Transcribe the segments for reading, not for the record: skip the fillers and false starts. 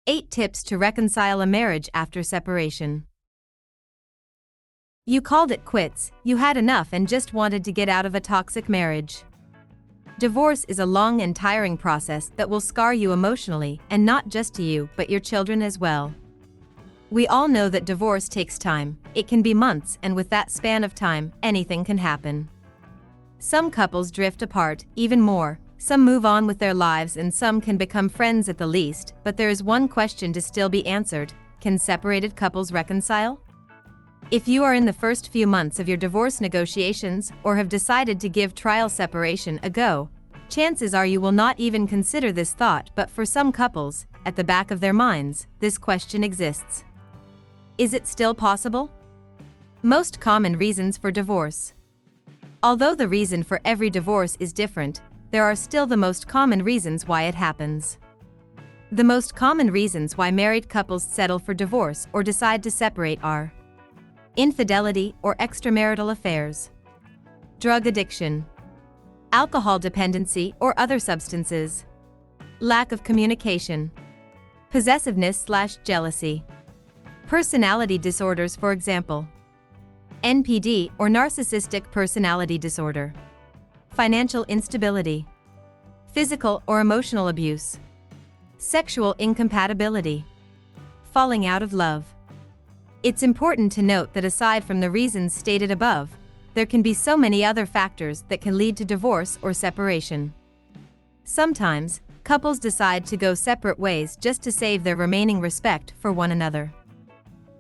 8 Tips to Reconcile a Marriage After Separation. You called it quits, you had enough and just wanted to get out of a toxic marriage. Divorce is a long and tiring process that will scar you emotionally, and not just you, but your children as well. We all know that divorce takes time. It can be months, and with that span of time, anything can happen. Some couples drift apart, even more. Some move on with their lives and some can become friends at the least, but there is one question to still be answered: can separated couples reconcile? If you are in the first few months of your divorce negotiations or have decided to give trial separation a go, chances are you will not even consider this thought, but for some couples, at the back of their minds, this question exists. Is it still possible? Most common reasons for divorce. Although the reason for every divorce is different, there are still the most common reasons why it happens. The most common reasons why married couples settle for divorce or decide to separate are infidelity or extramarital affairs, drug addiction, alcohol dependency or other substances, lack of communication, possessiveness/jealousy, personality disorders, for example, NPD or narcissistic personality disorder, financial instability, physical or emotional abuse, sexual incompatibility, falling out of love. It's important to note that aside from the reasons stated above, there can be so many other factors that can lead to divorce or separation. Sometimes, couples decide to go separate ways just to save their remaining respect for one another.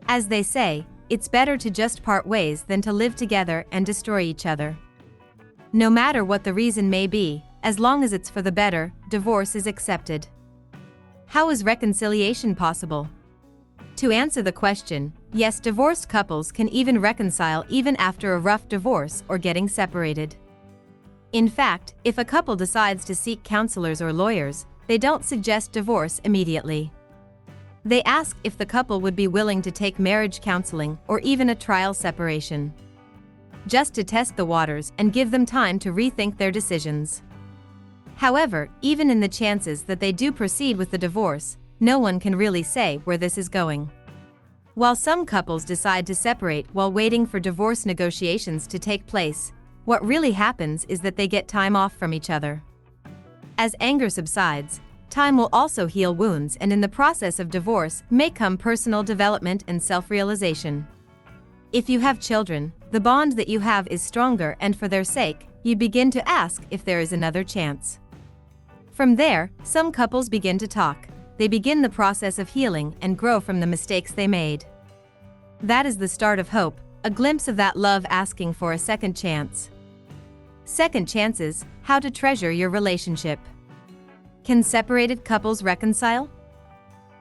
As they say, it's better to just part ways than to live together and destroy each other. No matter what the reason may be, as long as it's for the better, divorce is accepted. How is reconciliation possible? To answer the question, yes, divorced couples can even reconcile even after a rough divorce or getting separated. In fact, if a couple decides to seek counselors or lawyers, they don't suggest divorce immediately. They ask if the couple would be willing to take marriage counseling or even a trial separation, just to test the waters and give them time to rethink their decisions. However, even in the chances that they do proceed with the divorce, no one can really say where this is going. While some couples decide to separate while waiting for divorce negotiations to take place, what really happens is that they get time off from each other. As anger subsides, time will also heal wounds, and in the process of divorce may come personal development and self-realization. If you have children, the bond that you have is stronger, and for their sake, you begin to ask if there is another chance. From there, some couples begin to talk. They begin the process of healing and grow from the mistakes they made. That is the start of hope, a glimpse of that love asking for a second chance. Second chances: how to treasure your relationship. Can separated couples reconcile?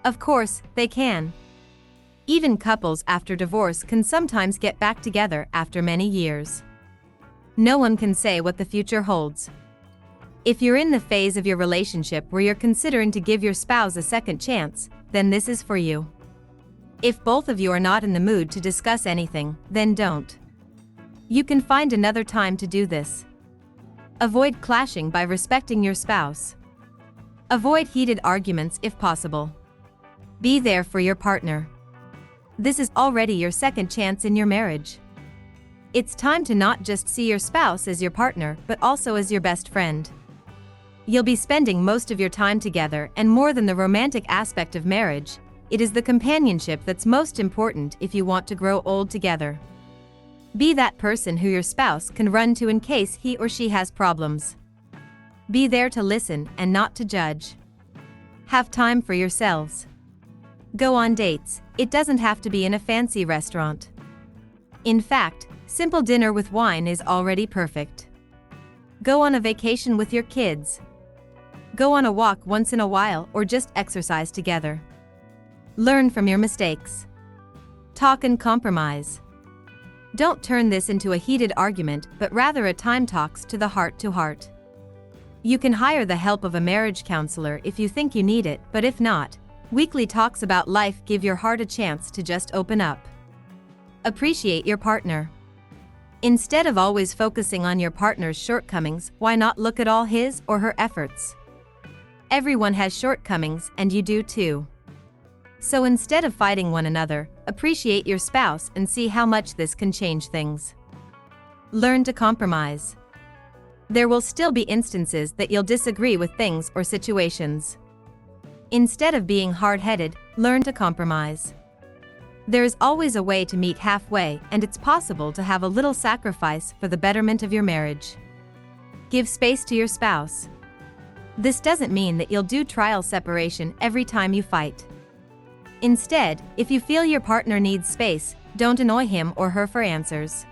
Of course, they can. Even couples after divorce can sometimes get back together after many years. No one can say what the future holds. If you're in the phase of your relationship where you're considering to give your spouse a second chance, then this is for you. If both of you are not in the mood to discuss anything, then don't. You can find another time to do this. Avoid clashing by respecting your spouse. Avoid heated arguments if possible. Be there for your partner. This is already your second chance in your marriage. It's time to not just see your spouse as your partner, but also as your best friend. You'll be spending most of your time together, and more than the romantic aspect of marriage, it is the companionship that's most important if you want to grow old together. Be that person who your spouse can run to in case he or she has problems. Be there to listen and not to judge. Have time for yourselves. Go on dates. It doesn't have to be in a fancy restaurant. In fact, simple dinner with wine is already perfect. Go on a vacation with your kids. Go on a walk once in a while, or just exercise together. Learn from your mistakes. Talk and compromise. Don't turn this into a heated argument, but rather a time talks to the heart to heart. You can hire the help of a marriage counselor if you think you need it, but if not, weekly talks about life give your heart a chance to just open up. Appreciate your partner. Instead of always focusing on your partner's shortcomings, why not look at all his or her efforts? Everyone has shortcomings, and you do too. So instead of fighting one another, appreciate your spouse and see how much this can change things. Learn to compromise. There will still be instances that you'll disagree with things or situations. Instead of being hard-headed, learn to compromise. There is always a way to meet halfway, and it's possible to have a little sacrifice for the betterment of your marriage. Give space to your spouse. This doesn't mean that you'll do trial separation every time you fight. Instead, if you feel your partner needs space, don't annoy him or her for answers.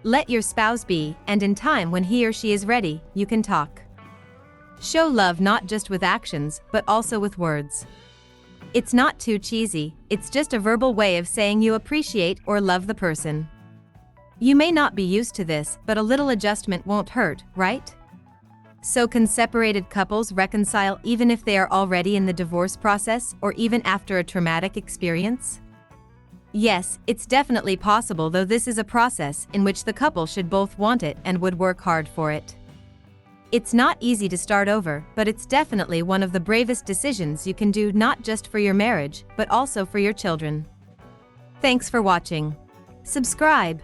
Let your spouse be, and in time when he or she is ready, you can talk. Show love not just with actions, but also with words. It's not too cheesy, it's just a verbal way of saying you appreciate or love the person. You may not be used to this, but a little adjustment won't hurt, right? So can separated couples reconcile even if they are already in the divorce process or even after a traumatic experience? Yes, it's definitely possible, though this is a process in which the couple should both want it and would work hard for it. It's not easy to start over, but it's definitely one of the bravest decisions you can do, not just for your marriage, but also for your children. Thanks for watching. Subscribe.